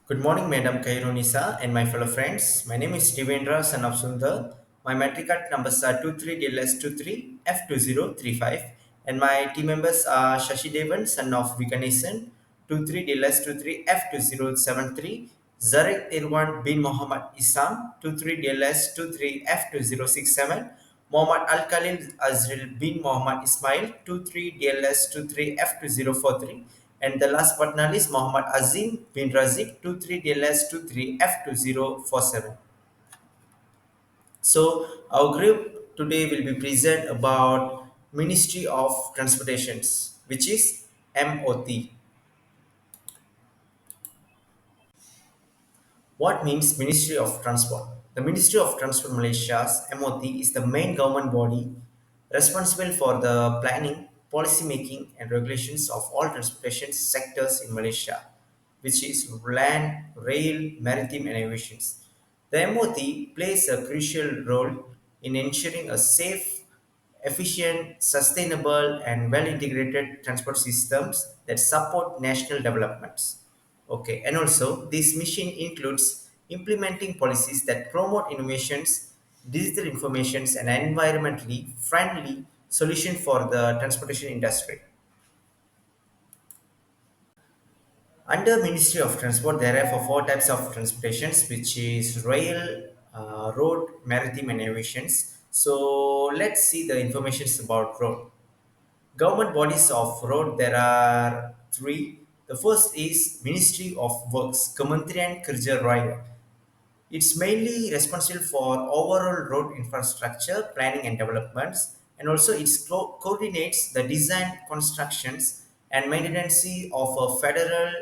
Good morning, Madam Kairunisa and my fellow friends. My name is Devendra, son of Sundar. My matric card numbers are 23DLS23 F2035, and my team members are Shashi Devan, son of Vikanesan, 23DLS23 F2073, Zarek Irwan bin Muhammad Isam, 23DLS23 F2067, Muhammad Al Khalil Azril bin Muhammad Ismail, 23DLS23 F2043, and the last but not least, Muhammad Azim bin Razik, 23DLS23 F2047. So, our group today will be present about Ministry of Transportations, which is MOT. What means Ministry of Transport? The Ministry of Transport Malaysia's MOT is the main government body responsible for the planning, policy making, and regulations of all transportation sectors in Malaysia, which is land, rail, maritime, and aviation. The MOT plays a crucial role in ensuring a safe, efficient, sustainable, and well integrated transport systems that support national developments. Okay, and also this mission includes implementing policies that promote innovations, digital informations, and environmentally friendly solution for the transportation industry. Under Ministry of Transport, there are four types of transportations, which is rail, road, maritime, and aviations. So let's see the informations about road. Government bodies of road, there are three. The first is Ministry of Works, Kementerian Kerja Raya. It's mainly responsible for overall road infrastructure planning and developments, and also it coordinates the design, constructions, and maintenance of a federal,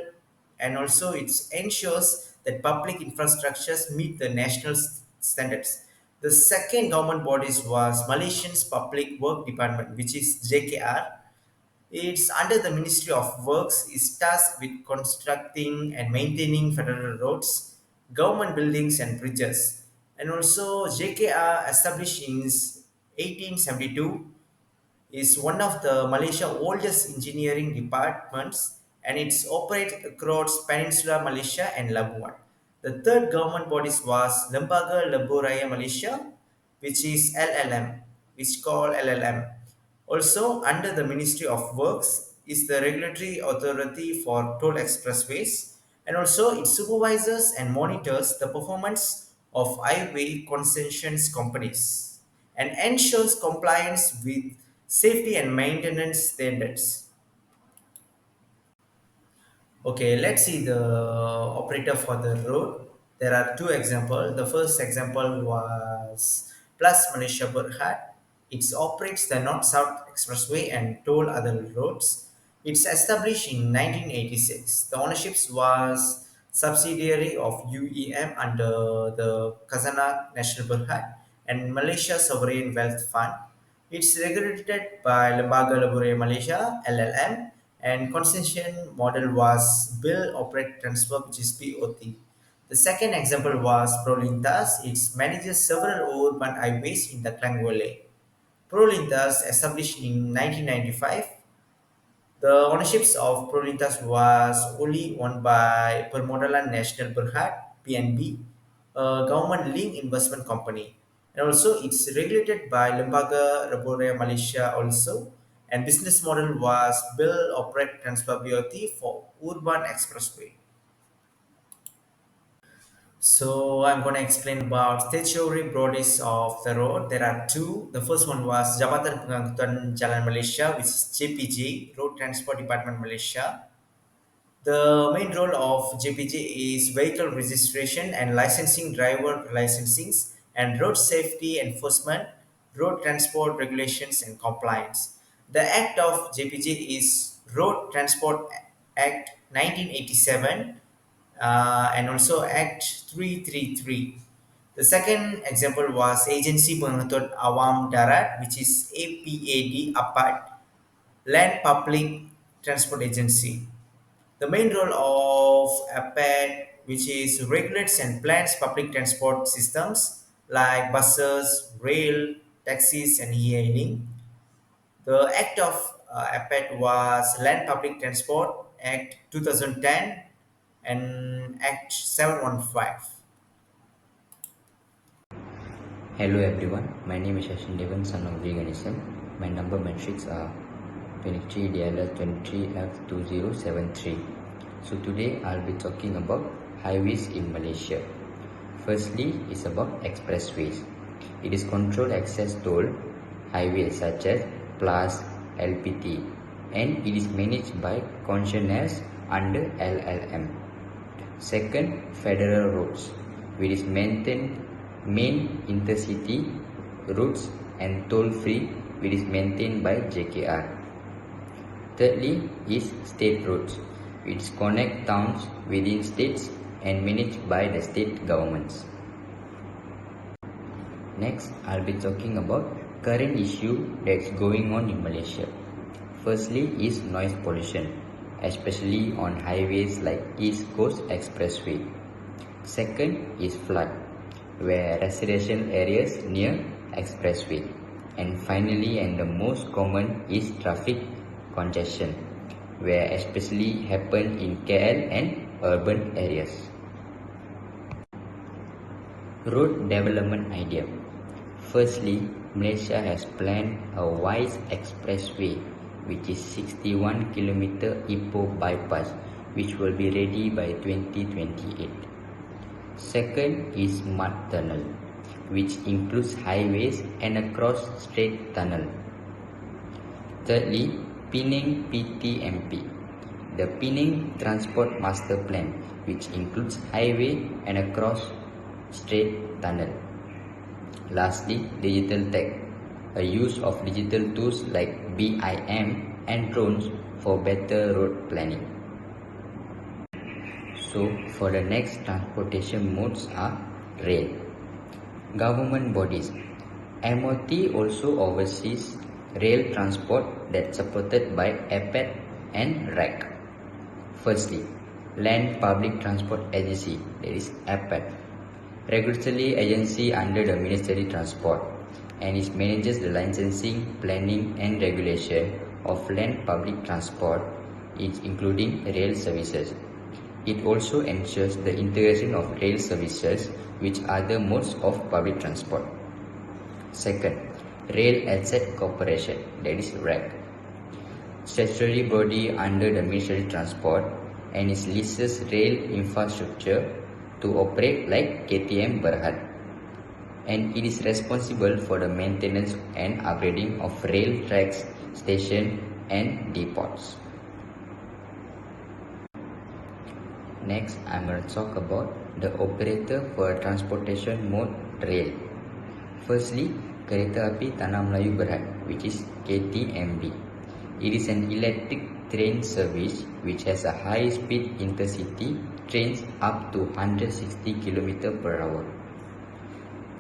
and also it ensures that public infrastructures meet the national standards. The second government bodies was Malaysian's Public Work Department, which is JKR. It's under the Ministry of Works, is tasked with constructing and maintaining federal roads, government buildings and bridges. And also JKR established in 1872 is one of the Malaysia oldest engineering departments, and it's operates across Peninsula Malaysia and Labuan. The third government body was Lembaga Lebuh Raya Malaysia, which is LLM, which called LLM. Also under the Ministry of Works is the regulatory authority for toll expressways, and also it supervises and monitors the performance of highway concessions companies and ensures compliance with safety and maintenance standards. Okay, let's see the operator for the road. There are two examples. The first example was Plus Malaysia Berhad. It operates the North-South Expressway and toll other roads. It's established in 1986. The ownership was subsidiary of UEM under the Khazanah National Berhad and Malaysia Sovereign Wealth Fund. It's regulated by Lembaga Labour Malaysia (LLM), and concession model was Bill Operate Transfer, which is BOT. The second example was Prolintas. It manages several urban highways in the Klang Valley. Prolintas, established in 1995, the ownerships of Prolintas was only owned by Permodalan National Berhad (PNB), a government-linked investment company, and also it's regulated by Lembaga Labour Malaysia also. And business model was build, operate, transfer BOT for urban expressway. So I'm going to explain about statutory bodies of the road. There are two. The first one was Jabatan Pengangkutan Jalan Malaysia, which is JPJ, Road Transport Department Malaysia. The main role of JPJ is vehicle registration and licensing, driver licensings, and road safety enforcement, road transport regulations and compliance. The act of JPJ is Road Transport Act 1987, and also Act 333. The second example was Agency Pengatur Awam Darat, which is APAD, APAD, Land Public Transport Agency. The main role of APAD, which is regulates and plans public transport systems like buses, rail, taxis, and e-hailing. The act of APAD was Land Public Transport Act 2010, and Act 715. Hello everyone, my name is Shashin Devan, son of Veganism. My number matrix are 23 DLS 23F2073. So today I'll be talking about highways in Malaysia. Firstly is about expressways. It is controlled access toll highways such as PLUS, LPT, and it is managed by concessionaires under LLM. Second, federal roads, which is maintain main intercity routes and toll-free, which is maintained by JKR. Thirdly is state roads, which connect towns within states and managed by the state governments. Next, I'll be talking about current issue that's going on in Malaysia. Firstly is noise pollution, especially on highways like East Coast Expressway. Second is flood, where residential areas near expressway. And finally, and the most common is traffic congestion, where especially happen in KL and urban areas. Road development idea. Firstly, Malaysia has planned a wide expressway which is 61 km Ipoh bypass which will be ready by 2028. Second is mud tunnel which includes highways and a cross strait tunnel. Thirdly, Penang PTMP, the Penang Transport Master Plan which includes highway and a cross strait tunnel. Lastly, digital tech, a use of digital tools like BIM and drones for better road planning. So, for the next transportation modes are rail. Government bodies. MOT also oversees rail transport that's supported by APET and REC. Firstly, Land Public Transport Agency, that is APET, regulatory agency under the Ministry Transport, and it manages the licensing, planning and regulation of land public transport, including rail services. It also ensures the integration of rail services with other modes of public transport. Second, Rail Asset Corporation, that is RAC, statutory body under the Ministry Transport, and it leases rail infrastructure to operate like KTM Berhad, and it is responsible for the maintenance and upgrading of rail tracks, stations and depots. Next, I'm going to talk about the operator for transportation mode rail. Firstly, Kereta Api Tanah Melayu Berhad, which is KTMB. It is an electric train service which has a high-speed intercity trains up to 160 km per hour.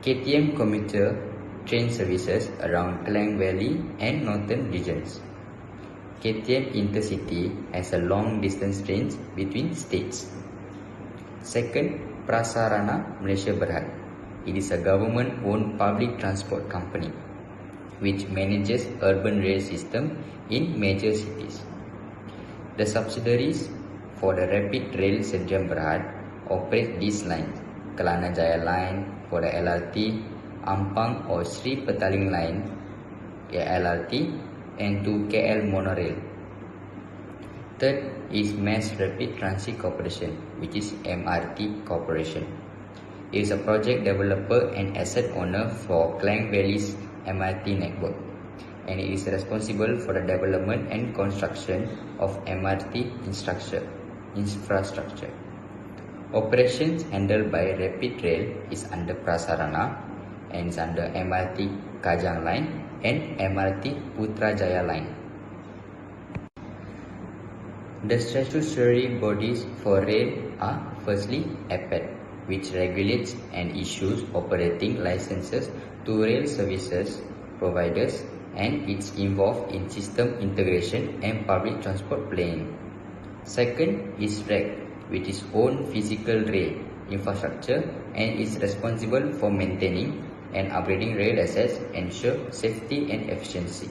KTM commuter train services around Klang Valley and northern regions. KTM Intercity has a long distance trains between states. Second, Prasarana Malaysia Berhad. It is a government-owned public transport company which manages urban rail system in major cities. The subsidiaries for the Rapid Rail Sdn Berhad operate these lines: Kelana Jaya Line for the LRT, Ampang or Sri Petaling Line LRT, and to KL Monorail. Third is Mass Rapid Transit Corporation, which is MRT Corporation. It is a project developer and asset owner for Klang Valley's MRT network, and it is responsible for the development and construction of MRT infrastructure. Operations handled by Rapid Rail is under Prasarana and is under MRT Kajang Line and MRT Putrajaya Line. The statutory bodies for rail are firstly APET, which regulates and issues operating licenses to rail services providers, and it's involved in system integration and public transport planning. Second is REC, which is own physical rail infrastructure and is responsible for maintaining and upgrading rail assets, ensure safety and efficiency.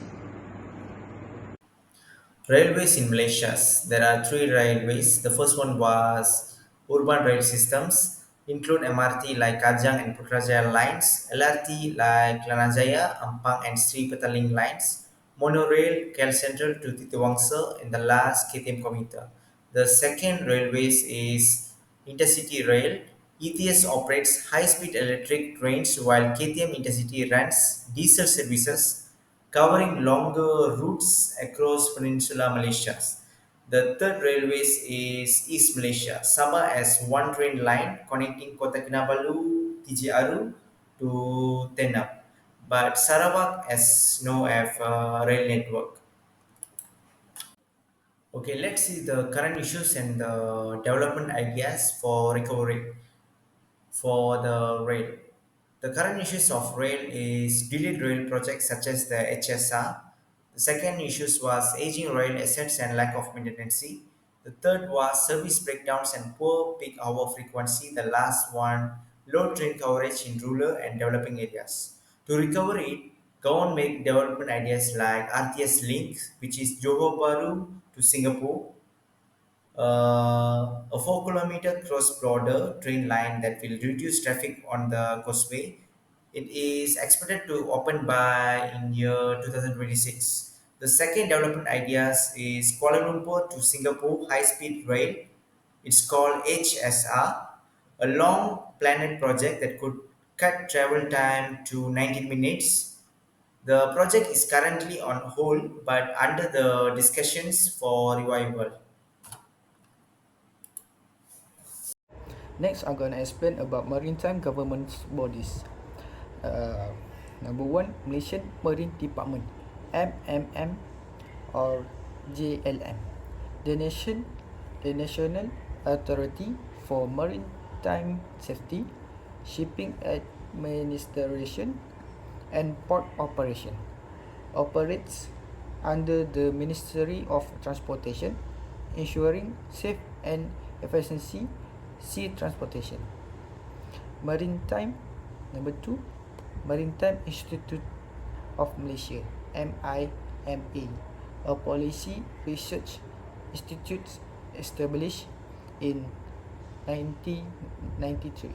Railways in Malaysia. There are three railways. The first one was urban rail systems include MRT like Kajang and Putrajaya lines, LRT like Lanajaya, Ampang and Sri Petaling lines, monorail Kel Central to Titiwangsa, and the last KTM commuter. The second railways is Intercity Rail. ETS operates high-speed electric trains while KTM Intercity runs diesel services covering longer routes across Peninsula Malaysia. The third railways is East Malaysia. Sabah has one train line connecting Kota Kinabalu, TJ to Tenab, but Sarawak has no rail network. Okay, let's see the current issues and the development ideas for recovery for the rail. The current issues of rail is delayed rail projects such as the HSR. The second issues was aging rail assets and lack of maintenance. The third was service breakdowns and poor peak hour frequency. The last one, low train coverage in rural and developing areas. To recover it, government make development ideas like RTS Link, which is Johor Bahru to Singapore, a 4 kilometer cross-border train line that will reduce traffic on the causeway. It is expected to open by in year 2026. The second development ideas is Kuala Lumpur to Singapore high-speed rail. It's called HSR, a long planned project that could cut travel time to 19 minutes. The project is currently on hold but under the discussions for revival. Next, I'm gonna explain about maritime government bodies. Uh, Number one, Malaysian Marine Department, MMM or JLM. The nation, the National Authority for Maritime Safety, Shipping Administration, and Port Operation, operates under the Ministry of Transportation, ensuring safe and efficiency sea transportation. Maritime, number two, Maritime Institute of Malaysia, MIMA, a policy research institute established in 1993.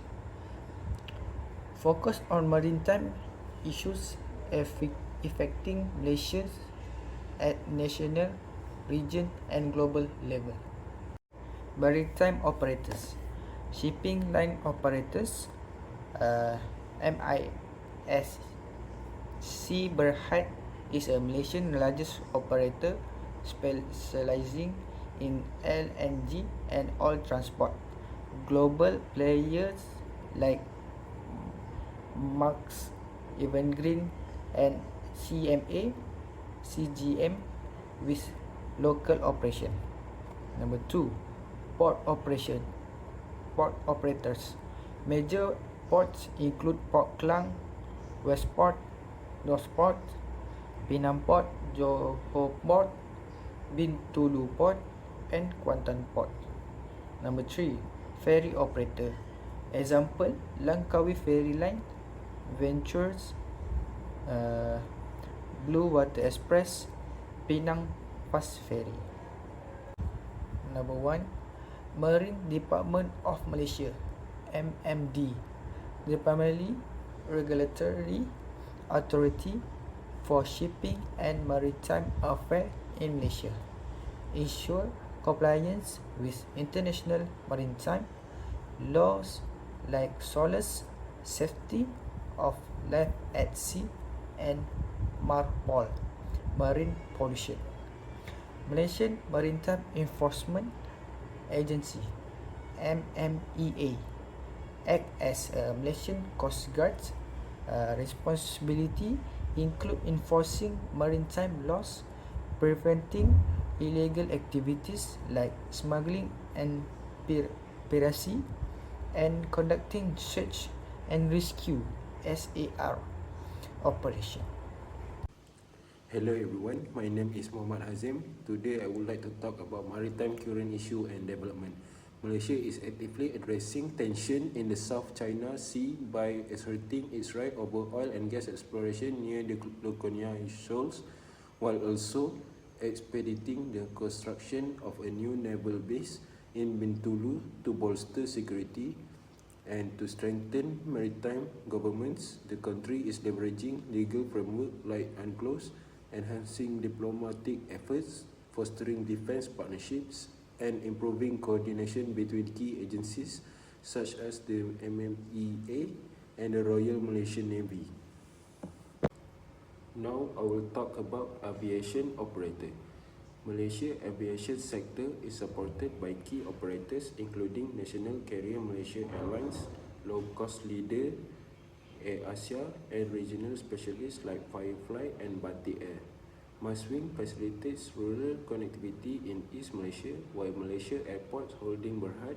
Focused on maritime issues affecting Malaysia at national, region and global level. Maritime operators, shipping line operators, MIS. Sea Berhad is a Malaysian largest operator specializing in LNG and oil transport. Global players like Marks, Evergreen and CGM with local operation. Number two, port operation. Port operators. Major ports include Port Klang, Westport, Northport, Penang Port, Johor Port, Bintulu Port and Kuantan Port. Number 3, ferry operator. Example, Langkawi Ferry Line, Ventures, Blue Water Express, Penang Fast Ferry. Number 1, Marine Department of Malaysia, MMD, the primarily regulatory authority for shipping and maritime affairs in Malaysia, ensure compliance with international maritime laws like SOLAS, safety of life at sea, and MARPOL, marine pollution. Malaysian Maritime Enforcement Agency, MMEA, act as a Malaysian Coast Guard. Responsibility include enforcing maritime laws, preventing illegal activities like smuggling and piracy, and conducting search and rescue (SAR) operation. Hello everyone, my name is Muhammad Hazim. Today I would like to talk about maritime current issue and development. Malaysia is actively addressing tension in the South China Sea by asserting its right over oil and gas exploration near the Laconia Shoals, while also expediting the construction of a new naval base in Bintulu to bolster security and to strengthen maritime governments. The country is leveraging legal framework like UNCLOS, enhancing diplomatic efforts, fostering defense partnerships, and improving coordination between key agencies such as the MMEA and the Royal Malaysian Navy. Now I will talk about aviation operator. Malaysia aviation sector is supported by key operators including national carrier Malaysia Airlines, low-cost leader Air Asia, and regional specialists like Firefly and Batik Air. Maswing facilitates rural connectivity in East Malaysia, while Malaysia Airports Holding Berhad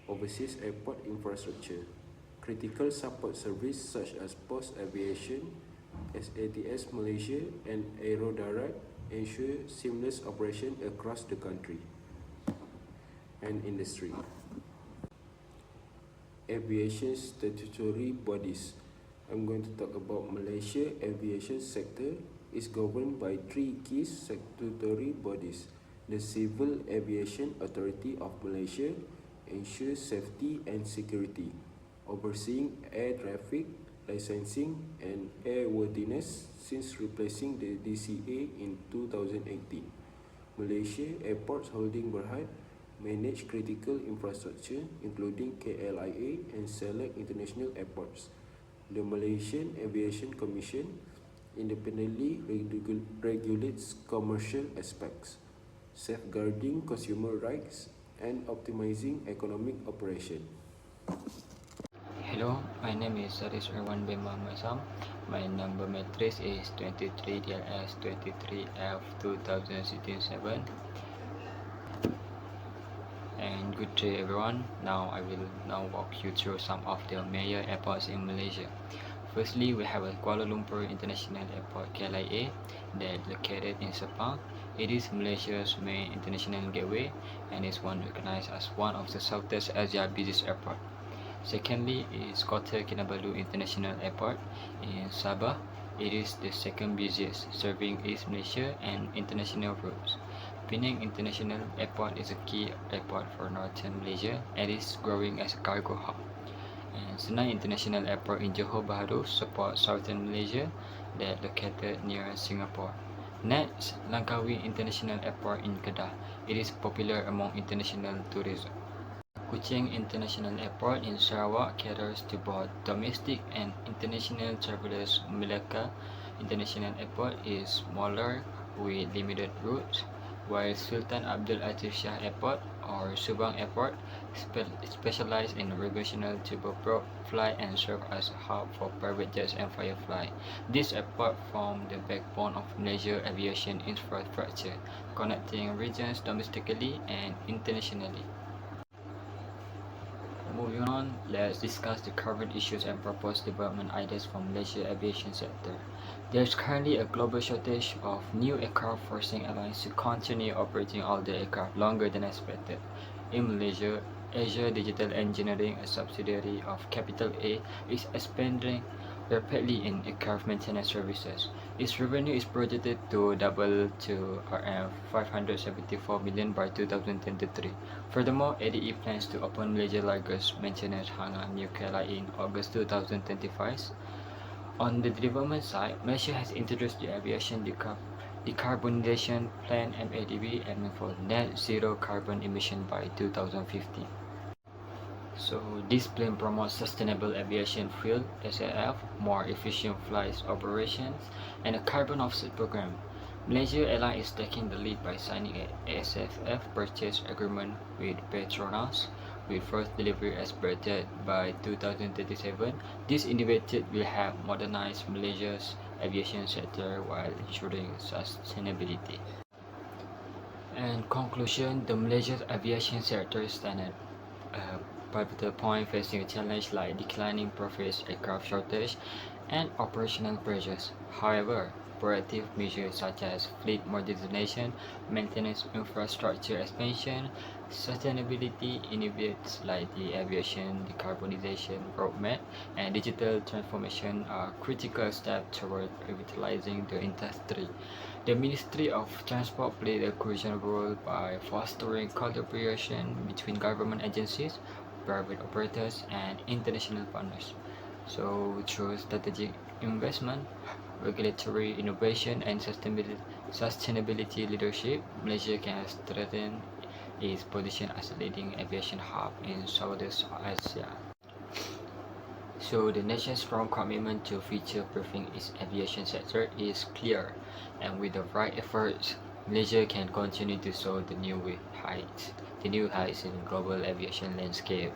overseas airport infrastructure. Critical support service such as Post Aviation, SATS Malaysia, and Aerodarat ensure seamless operation across the country and industry. Aviation statutory bodies. I'm going to talk about Malaysia aviation sector is governed by three key statutory bodies. The Civil Aviation Authority of Malaysia ensures safety and security, overseeing air traffic, licensing, and airworthiness since replacing the DCA in 2018. Malaysia Airports Holding Berhad manage critical infrastructure including KLIA and select international airports. The Malaysian Aviation Commission independently regulates commercial aspects, safeguarding consumer rights and optimizing economic operation. Hello, my name is Saris Irwan Bema Masam. My number matrix is 23DLS 23F 2067. And good day everyone. Now I will walk you through some of the major airports in Malaysia. Firstly, we have a Kuala Lumpur International Airport KLIA that located in Sepang. It is Malaysia's main international gateway and is recognized as one of the Southeast Asia busiest airport. Secondly is Kota Kinabalu International Airport in Sabah. It is the second busiest, serving East Malaysia and international routes. Penang International Airport is a key airport for northern Malaysia and is growing as a cargo hub. And Senai International Airport in Johor Bahru supports southern Malaysia that located near Singapore. Next, Langkawi International Airport in Kedah. It is popular among international tourism. Kuching International Airport in Sarawak caters to both domestic and international travelers. Melaka International Airport is smaller with limited routes, while Sultan Abdul Aziz Shah Airport or Subang Airport specializes in recreational turboprop flight and serve as a hub for private jets and Firefly. This airport forms the backbone of Malaysia aviation infrastructure, connecting regions domestically and internationally. Moving on, let's discuss the current issues and proposed development ideas from Malaysia aviation sector. There is currently a global shortage of new aircraft, forcing airlines to continue operating older aircraft longer than expected. In Malaysia, Asia Digital Engineering, a subsidiary of Capital A, is expanding rapidly in aircraft maintenance services. Its revenue is projected to double to Rm 574 million by 2023. Furthermore, ADE plans to open Malaysia's largest maintenance hangar New KLIA in August 2025. On the development side, Malaysia has introduced the Aviation Decarbonization Plan (MADP) aiming for net zero carbon emission by 2050. So this plan promotes sustainable aviation fuel (SAF), more efficient flight operations, and a carbon offset program. Malaysia Airlines is taking the lead by signing a SAF purchase agreement with Petronas, with first delivery expected by 2037. This initiative will help modernize Malaysia's aviation sector while ensuring sustainability. In conclusion, the Malaysia's aviation sector stands at a pivotal point, facing a challenge like declining profits, aircraft shortage, and operational pressures. However, proactive measures such as fleet modernization, maintenance infrastructure expansion, Sustainability initiatives like the aviation decarbonization roadmap and digital transformation are critical steps toward revitalizing the industry. The Ministry of Transport played a crucial role by fostering collaboration between government agencies, private operators, and international partners. So, through strategic investment, regulatory innovation, and sustainability leadership, Malaysia can strengthen its position as a leading aviation hub in Southeast Asia. So the nation's strong commitment to future-proofing its aviation sector is clear, and with the right efforts, Malaysia can continue to soar the new heights in global aviation landscape.